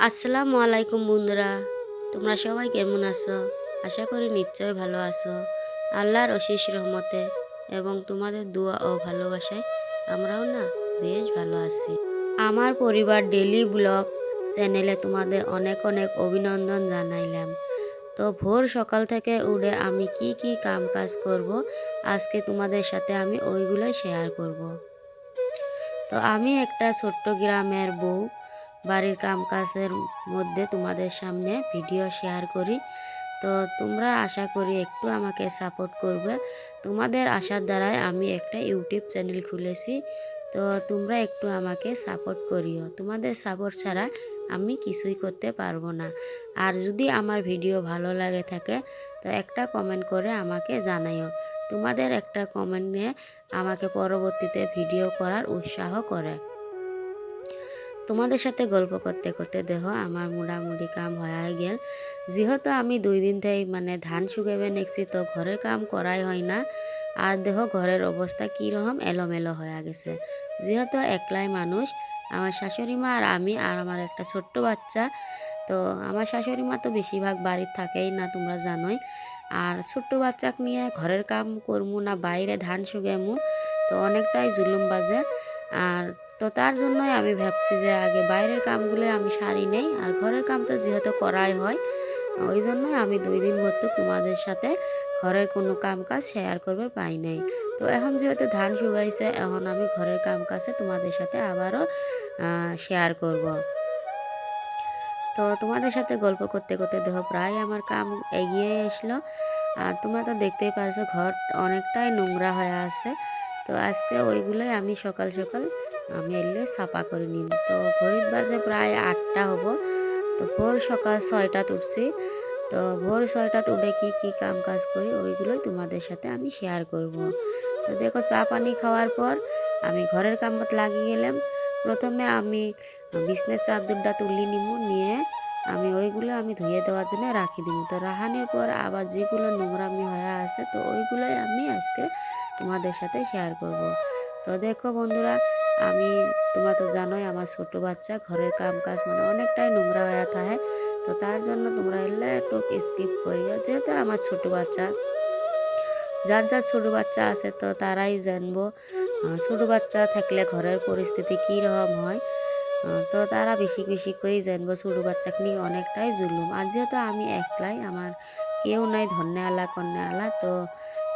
আসসালামু আলাইকুম বন্ধুরা, তোমরা সবাই কেমন আছো? আশা করি নিশ্চয়ই ভালো আছো। আল্লাহর অশেষ রহমতে এবং তোমাদের দোয়া ও ভালোবাসায় আমরাও না বেশ ভালো আছি। আমার পরিবার ডেইলি ব্লগ চ্যানেলে তোমাদের অনেক অনেক অভিনন্দন জানাইলাম। তো ভোর সকাল থেকে উঠে আমি কি কি কাম কাজ করব, আজকে তোমাদের সাথে আমি ওইগুলোই শেয়ার করব। তো আমি একটা ছোট্ট গ্রামের বউ, বাড়ির কাজের মধ্যে তোমাদের সামনে ভিডিও শেয়ার করি। তো তোমরা আশা করি একটু আমাকে সাপোর্ট করবে। তোমাদের আশার দ্বারাই আমি একটা ইউটিউব চ্যানেল খুলেছি। তো তোমরা একটু আমাকে সাপোর্ট করিও, তোমাদের সাপোর্ট ছাড়া আমি কিছুই করতে পারবো না। আর যদি আমার ভিডিও ভালো লাগে থাকে তো একটা কমেন্ট করে আমাকে জানাইও। তোমাদের একটা কমেন্ট নিয়ে আমাকে পরবর্তীতে ভিডিও করার উৎসাহ করে। তোমাদের সাথে গল্প করতে করতে দেখো আমার মোটামুটি কাম হয়ে গেল। যেহেতু আমি 2 দিন থেকে ধান শুকাইবে নেছি, তো ঘরের কাম করাই হয় না। আর দেখো ঘরের অবস্থা কীরকম এলোমেলো হয়ে গেছে। যেহেতু একলাই মানুষ, আমার শাশুড়ি মা আর আমি আর আমার একটা ছোট্ট বাচ্চা। তো আমার শাশুড়ি মা তো বেশিরভাগ বাড়ির থাকেই না, তোমরা জানোই। আর ছোট্ট বাচ্চাকে নিয়ে ঘরের কাম করবো না বাইরে ধান শুকামু, তো অনেকটাই জুলুম বাজে। আর তো তার জন্যই আমি ভাবছি যে আগে বাইরের কামগুলো আমি সারি নেই, আর ঘরের কাম তো যেহেতু করাই হয়, ওই জন্যই আমি 2 দিন মতো তোমাদের সাথে ঘরের কোনো কাম কাজ শেয়ার করবে পাই নাই। তো এখন যেহেতু ধান শুকাইছে, এখন আমি ঘরের কাম কাজে তোমাদের সাথে আবারও শেয়ার করব। তো তোমাদের সাথে গল্প করতে করতে দেখো প্রায় আমার কাম এগিয়ে আসলো। আর তোমরা তো দেখতেই পারছো ঘর অনেকটাই নোংরা হয়ে আছে। তো আজকে ওইগুলোই আমি সকাল সকাল আমি এলে সাফা করে নিন। তো ঘড়ির বাজে প্রায় 8টা হব। তো ভোর সকাল 6টাত উঠছি। তো ভোর 6টাত উঠে কি কি কাম কাজ করি ওইগুলোই তোমাদের সাথে আমি শেয়ার করব। তো দেখো চা পানি খাওয়ার পর আমি ঘরের কামত লাগিয়ে গেলাম। প্রথমে আমি বিছনার চাদরটা তুলি নিমু, নিয়ে ওইগুলো আমি ধুয়ে দেওয়ার জন্য রাখি দিব। তো রাখানোর পর আবার যেগুলো নোংরামি হয়ে আছে তো ওইগুলোই আমি আজকে তোমাদের সাথে শেয়ার করব। তো দেখো বন্ধুরা, আমি তোমরা তো জানোই আমার ছোট বাচ্চা, ঘরের কাম কাজ অনেকটাই নোংরা হয়ে থাকে। তো তার জন্য তোমরা এলে একটু স্কিপ করিও, যেহেতু আমার ছোট বাচ্চা, যার যার ছোট বাচ্চা আছে তো তারাই জানবো ছোট বাচ্চা থাকলে ঘরের পরিস্থিতি কী রকম হয়। তো তারা বেশি বেশি করেই জানবো ছোটো বাচ্চাকে নিয়ে অনেকটাই জুলুম। আর যেহেতু আমি একলাই, আমার কেউ নাই ধন্যে আলা কন্যা আলা, তো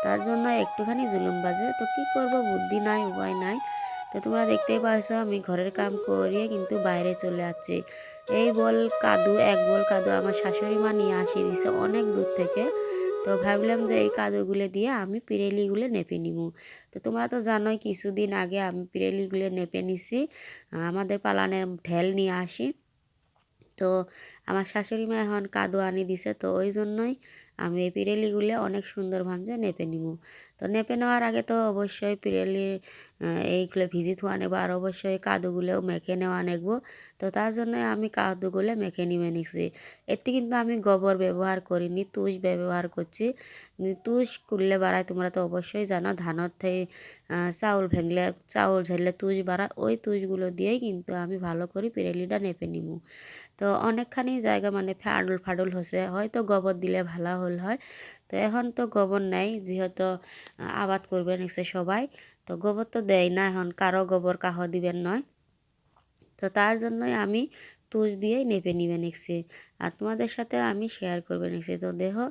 তার জন্য একটুখানি জুলুম বাজে। তো কি করব, বুদ্ধি নাই, উপায় নাই। তো তোমরা দেখতেই পাচ্ছ আমি ঘরের কাম করিয়ে কিন্তু বাইরে চলে যাচ্ছি। এই বল কাদু, এক বল কাদু আমার শাশুড়ি মা নিয়ে আসিয়ে দিছে অনেক দূর থেকে। তো ভাবলাম যে এই কাদুগুলো দিয়ে আমি পিরেলিগুলো নেপে নিব। তো তোমরা তো জানোই কিছুদিন আগে আমি পিরেলিগুলো নেপে নিছি, আমাদের পালানের ঢেল নিয়ে আসি। তো আমার শাশুড়ি মা এখন কাদু আনি দিছে, তো ওই জন্যই আমি এই পিরেলিগুলো অনেক সুন্দর ভাঞ্জে নেপে নিব। তো নেপে নেওয়ার আগে তো অবশ্যই পিরেলি এইগুলো ভিজি থোয়া নেবো, আর অবশ্যই কাদুগুলোও মেখে নেওয়া নেবো। তো তার জন্য আমি কাদুগুলো মেখে নিয়ে নিছি। এতে কিন্তু আমি গোবর ব্যবহার করিনি, তুষ ব্যবহার করছি। তুষ করলে বাড়ায়, তোমরা তো অবশ্যই জানো ধানত থেকে চাউল ভেঙলে, চাউল ঝেললে তুষ বাড়ায়, ওই তুষগুলো দিয়েই কিন্তু আমি ভালো করে পিরেলিটা নেপে নিব। তো অনেকখানি জায়গা ফাডল ফাডল হচ্ছে, হয়তো গোবর দিলে ভালো হল হয়। তো এখন তো গোবর নাই, যেহেতু আবাদ করবে নিচ্ছে সবাই। তো গোবর তো দেয় না, এখন কারো গোবর কাহ দিবেন নয়। তো তার জন্যই আমি তুষ দিয়েই নেপে নিবে নিচ্ছি, আর তোমাদের সাথে আমি শেয়ার করবে নিচ্ছি। তো দেখো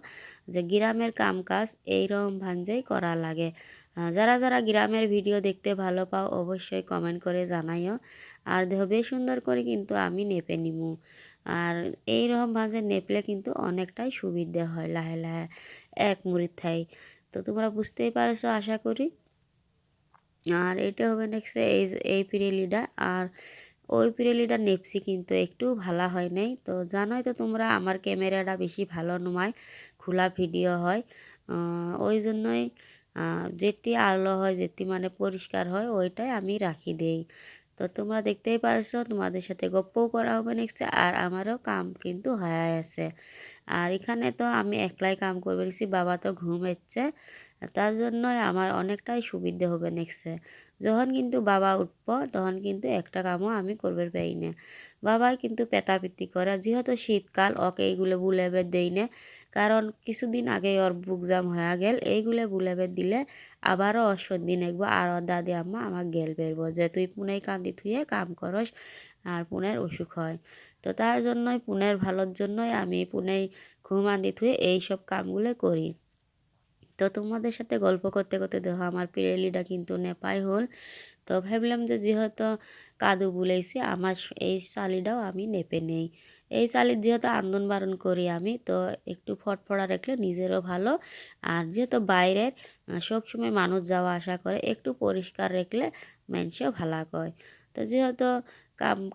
যে গ্রামের কাম কাজ এইরকম ভাঞ্জেই করা লাগে। যারা যারা গ্রামের ভিডিও দেখতে ভালো পাও অবশ্যই কমেন্ট করে জানাইও। আর দেখো বেশ সুন্দর করে কিন্তু আমি নেপে নিমু। আর এইরকম ভাঞ্জে নেপলে কিন্তু অনেকটাই সুবিধা হয়, লাহে লাহে এক মুড়ির থাই। তো তোমরা বুঝতেই পারছো আশা করি। আর এটা হবে নেক্সট এই পিরেলিটা, আর ওই পিরেলিটা নেপছি কিন্তু একটু ভালো হয় নাই। তো জানোই তো তোমরা আমার ক্যামেরাটা বেশি ভালো নয়, খোলা ভিডিও হয়। ওই জন্যই যেটি আলো হয়, যেটি পরিষ্কার হয় ওইটাই আমি রাখি দেই। তো তোমরা দেখতেই পারছো, তোমাদের সাথে গপ্পও করা হবে নেক্সট, আর আমারও কাম কিন্তু হয়ে আছে। আর এখানে তো আমি একলাই কাম করবে নিছি, বাবা তো ঘুমাচ্ছে। তার জন্যই আমার অনেকটাই সুবিধে হবে নেক্সটে। যখন কিন্তু বাবা উঠব তখন কিন্তু একটা কামও আমি করবে পাই না। বাবাই কিন্তু পেতাপিতি করে, যেহেতু শীতকাল ওকে এইগুলো বুলেবে দেই না, কারণ কিছুদিন আগে ওর বুক জাম হয়ে গেল, এইগুলো বুলেবে দিলে আবারও অসন্ধি নেকবো আর ওর দাদি আম্মা আমার গেল বেরবো যে তুই পুনেই কান্দি থুয়ে কাম করস আর পুনের অসুখ হয়। তো তার জন্যই পুনের ভালোর জন্যই আমি পুনেই ঘুম আন্দি থুয়ে এইসব কামগুলো করি। তো তোমাদের সাথে গল্প করতে করতে দেখো আমার পিরেলিটা কিন্তু নেপাই হল। তো ভাবলাম যে যেহেতু কাদু বুলাইছি আমার এই চালিটাও আমি নেপে নেই। এই চালির যেহেতু আন্দন বারণ করি আমি, তো একটু ফটফড়া রাখলে নিজেরও ভালো, আর যেহেতু বাইরের সবসময় মানুষ যাওয়া আসা করে, একটু পরিষ্কার রাখলে মানুষও ভালো কয়। তো যেহেতু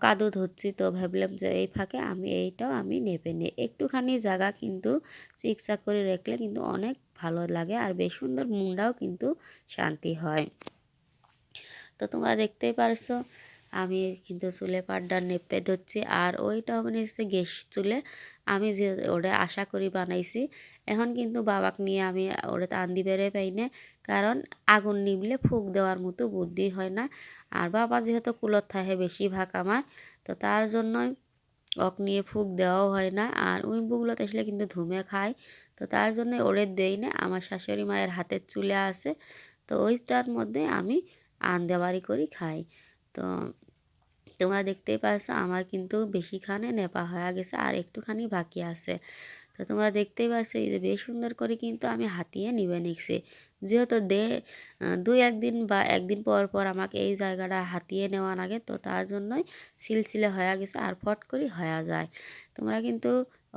কাদু ধরছি, তো ভাবলাম যে এই ফাঁকে আমি এইটাও আমি নেপে নিই। একটুখানি জায়গা কিন্তু চিকচাক করে রাখলে কিন্তু অনেক ভালো লাগে আর বেশ সুন্দর মনটাও কিন্তু শান্তি হয়। তো তোমরা দেখতেই পারছো আমি কিন্তু চুলে পাড্ডা নেপে ধরছি, আর ওইটাও মানে হচ্ছে গ্যাস চুলে আমি যে ওটা আশা করি বানাইছি। এখন কিন্তু বাবাক নিয়ে আমি ওটা আন্দি বেড়ে পাই না, কারণ আগুন নিবলে ফুক দেওয়ার মতো বুদ্ধি হয় না। আর বাবা যেহেতু কুলত থাকে বেশিরভাগ আমার, তো তার জন্যই ওক নিয়ে ফুক দেওয়াও হয় না, আর ওই বুকগুলোতে আসলে কিন্তু ধুমে খায়। তো তার জন্য ওরে দেই না, আমার শাশুড়ি মায়ের হাতের চুলে আছে, তো ওইটার মধ্যে আমি আন্দাবাড়ি করি খাই। তো তোমরা দেখতেই পাচ্ছ আমার কিন্তু বেশিখানে নেপা হয়ে গেছে আর একটুখানি বাকি আছে। তো তোমরা দেখতেই পাচ্ছ এই যে বেশ সুন্দর করে কিন্তু আমি হাতিয়ে নিবে নিচ্ছি। যেহেতু দুই একদিন বা একদিন পর পর আমাকে এই জায়গাটা হাতিয়ে নেওয়া লাগে, তো তার জন্যই সিলসিলে হয়ে গেছে আর ফট করে হয়ে যায়। তোমরা কিন্তু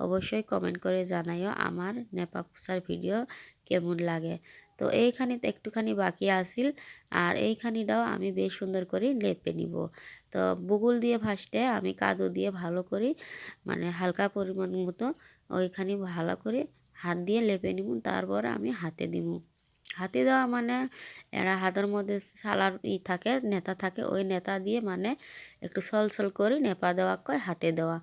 অবশ্যই কমেন্ট করে জানাইও আমার নেপা পোছার ভিডিও কেমন লাগে। তো এইখানে তো একটুখানি বাকি আসিল, আর এইখানিটাও আমি বেশ সুন্দর করে লেপে নিব। তো বুগুল দিয়ে ফার্স্টে আমি কাদু দিয়ে ভালো করে মানে হালকা পরিমাণ মতো ওইখানে ভালো করে হাত দিয়ে লেপে নিব, তারপরে আমি হাতে দিব। হাতে দেওয়া মানে এরা হাতের মধ্যে সালার থাকে, নেতা থাকে, ওই নেতা দিয়ে মানে একটু সল করে নেপা দেওয়া কয় হাতে দেওয়া।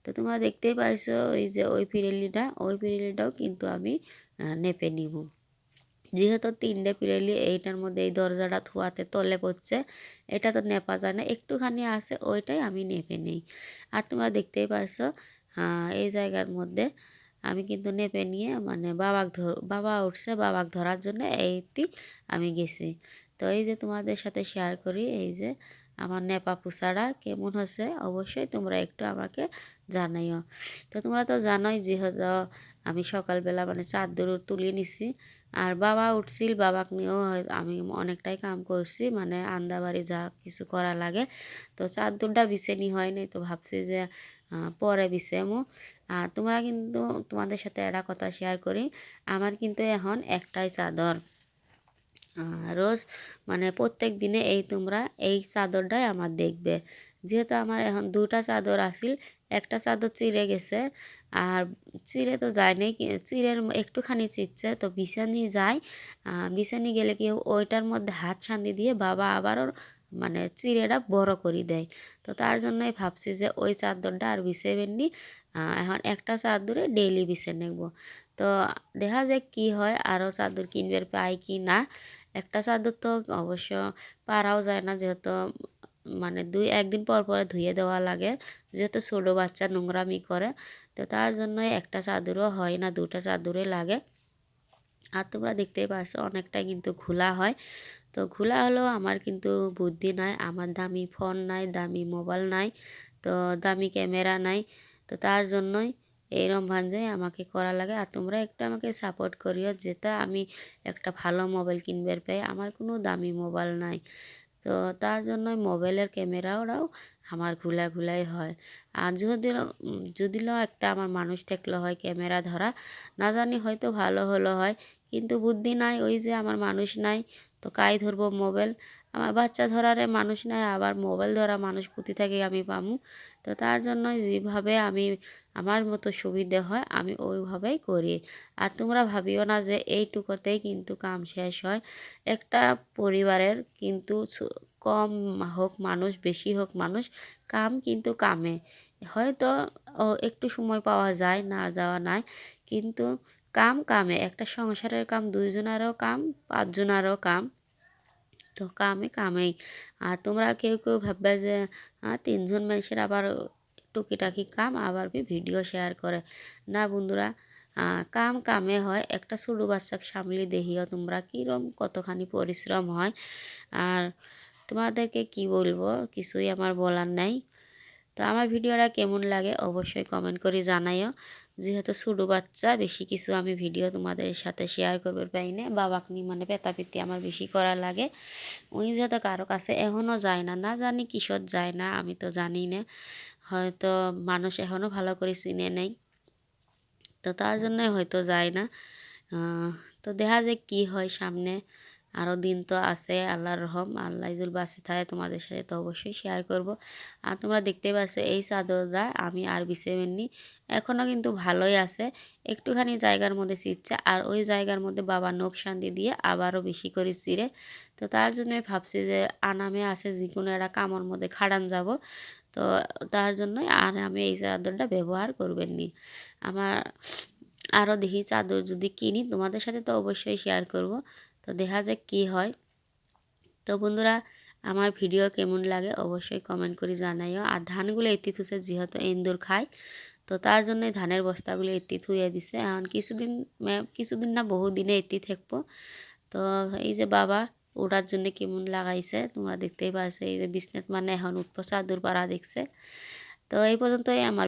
তো তোমরা দেখতেই পাইছো ওই যে ওই পিরেলিটাও কিন্তু আমি নেপে নিব। যেহেতু তিনটে পিরেলি এইটার মধ্যে এই দরজাটা থুয়াতে তলে পড়ছে, এটা তো নেপা যায় না, একটুখানি আছে ওইটাই আমি নেপে নিই। আর তোমরা দেখতেই পারছো এই জায়গার মধ্যে আমি কিন্তু নেপে নিয়ে মানে বাবা উঠছে, বাবাক ধরার জন্য এইটি আমি গেছি। তো এই যে তোমাদের সাথে শেয়ার করি এই যে আমার নেপা পুষাটা কেমন হচ্ছে, অবশ্যই তোমরা একটু আমাকে জানাইও। তো তোমরা তো জানোই যেহেতু আমি সকালবেলা মানে চাদর তুলে নিছি, আর বাবা উঠছিল, বাবাক নিয়েও আমি অনেকটাই কাম করছি, মানে আন্দাবাড়ি যা কিছু করা লাগে। তো চাদরটা বিছেনি হয়নি, তো ভাবছি যে পরে বিছেমু। আর তোমরা কিন্তু তোমাদের সাথে একটা কথা শেয়ার করি, আমার কিন্তু এখন একটাই চাদর। রোজ মানে প্রত্যেক দিনে এই তোমরা এই চাদরটাই আমার দেখবে। যেহেতু আমার এখন দুটা চাদর আসিল, একটা চাদর চিড়ে গেছে, আর চিড়ে তো যায় নাই, চিড়ের একটুখানি চিড়ছে, তো বিছানি যায়। বিছানি গেলে কি ওইটার মধ্যে হাত সান্দি দিয়ে বাবা আবারও মানে চিড়েটা বড় করে দেয়। তো তার জন্যই ভাবছি যে ওই চাদরটা আর বিছাইবেননি, এখন একটা চাদরে ডেইলি বিছে নেব। তো দেখা যায় কি হয়, আরও চাদর কিনবার পাই কি না। একটা চাদর তো অবশ্য পারাও যায় না, যেহেতু মানে একদিন পর পরে ধুয়ে দেওয়া লাগে, যেহেতু ছোটো বাচ্চা নোংরামি করে। তো তার জন্য একটা চাদরও হয় না, দুটা চাদরে লাগে। আর তোমরা দেখতেই পাচ্ছ অনেকটাই কিন্তু ঘোলা হয়। তো ঘোলা হলেও আমার কিন্তু বুদ্ধি নাই, আমার দামি ফোন নাই, দামি মোবাইল নাই, তো দামি ক্যামেরা নাই। তো তার জন্যই এইরকম ভাঞ্জে আমাকে করা লাগে। আর তোমরা একটু আমাকে সাপোর্ট করিও, যেটা আমি একটা ভালো মোবাইল কিনবার পাই, আমার কোনো দামি মোবাইল নাই। তো তার জন্যই মোবাইলের ক্যামেরাওরাও আমার ঘুলাই হয়। আর যদিও একটা আমার মানুষ থাকলে হয় ক্যামেরা ধরা, না জানি হয়তো ভালো হলো হয়, কিন্তু বুদ্ধি নাই, ওই যে আমার মানুষ নাই, তো কাই ধরবো মোবাইল। আমার বাচ্চা ধরারে মানুষ নাই, আবার মোবাইল ধরা মানুষ কোথা থেকে আমি পামু। তো তার জন্য যেভাবে আমি আমার মতো সুবিধে হয় আমি ওইভাবেই করি। আর তোমরা ভাবিও না যে এইটুকুতেই কিন্তু কাম শেষ হয়। একটা পরিবারের কিন্তু কম হোক মানুষ বেশি হোক মানুষ, কাম কিন্তু কামে হয়তো একটু সময় পাওয়া যায় না যাওয়া নাই, কিন্তু কাম কামে একটা সংসারের কাম 2 জনারও কাম 5 জনারও কাম। তো কামে কামেই। আর তোমরা কেউ কেউ ভাববে যে 3 জন মানুষের আবার টুকিটাকি কাম আবার ভিডিও শেয়ার করে। না বন্ধুরা, কাম কামে হয়। একটা ছোটো বাচ্চাকে সামলি দেখিও তোমরা কীরকম কতখানি পরিশ্রম হয়। আর তোমাদেরকে কি বলবো, কিছুই আমার বলার নাই। তো আমার ভিডিওটা কেমন লাগে অবশ্যই কমেন্ট করে জানাইও। যেহেতু ছোটো বাচ্চা বেশি কিছু আমি ভিডিও তোমাদের সাথে শেয়ার করতে পারি না, বাবাকে নিয়ে মানে পেতাপিতি আমার বেশি করা লাগে। ওই যেহেতু কারো কাছে এখনও যায় না, না জানি কিসত যায় না, আমি তো জানি না, হয়তো মানুষ এখনও ভালো করে চিনে নেই, তো তার জন্যই হয়তো যায় না। তো দেখা যায় কি হয় সামনে, আরও দিন তো আছে, আল্লাহর রহম, আল্লাহ জুল বাঁচে থাকে তোমাদের সাথে তো অবশ্যই শেয়ার করব। আর তোমরা দেখতে পাচ্ছ এই চাদরটা আমি আর বিছেবেননি, এখনও কিন্তু ভালোই আছে, একটুখানি জায়গার মধ্যে চিরছে, আর ওই জায়গার মধ্যে বাবা নখ শান্তি দিয়ে আবারও বেশি করে চিরে। তো তার জন্যই ভাবছি যে আনামে আছে যে কোনো একটা কামড় মধ্যে খাড়ান যাব, তো তার জন্যই আর আমি এই চাদরটা ব্যবহার করবেননি। আমার আরও দেখি চাদর যদি কিনি তোমাদের সাথে তো অবশ্যই শেয়ার করব। তো দেখা যাক কি হয়। তো বন্ধুরা, আমার ভিডিও কেমন লাগে অবশ্যই কমেন্ট করে জানাইও। আর ধানগুলো এতি থুছে যেহেতু এন্দুর খায়, তো তার জন্য ধানের বস্তাগুলো এতি থুয়ে দিছে। এখন কিছুদিন না বহুদিনে এতি থাকবো। তো এই যে বাবা ওঠার জন্য কেমন লাগাইছে তোমরা দেখতেই পাচ্ছ, এই যে বিজনেস মানে এখন উঠবো চাদর পাড়া দেখছে। তো এই পর্যন্তই আমার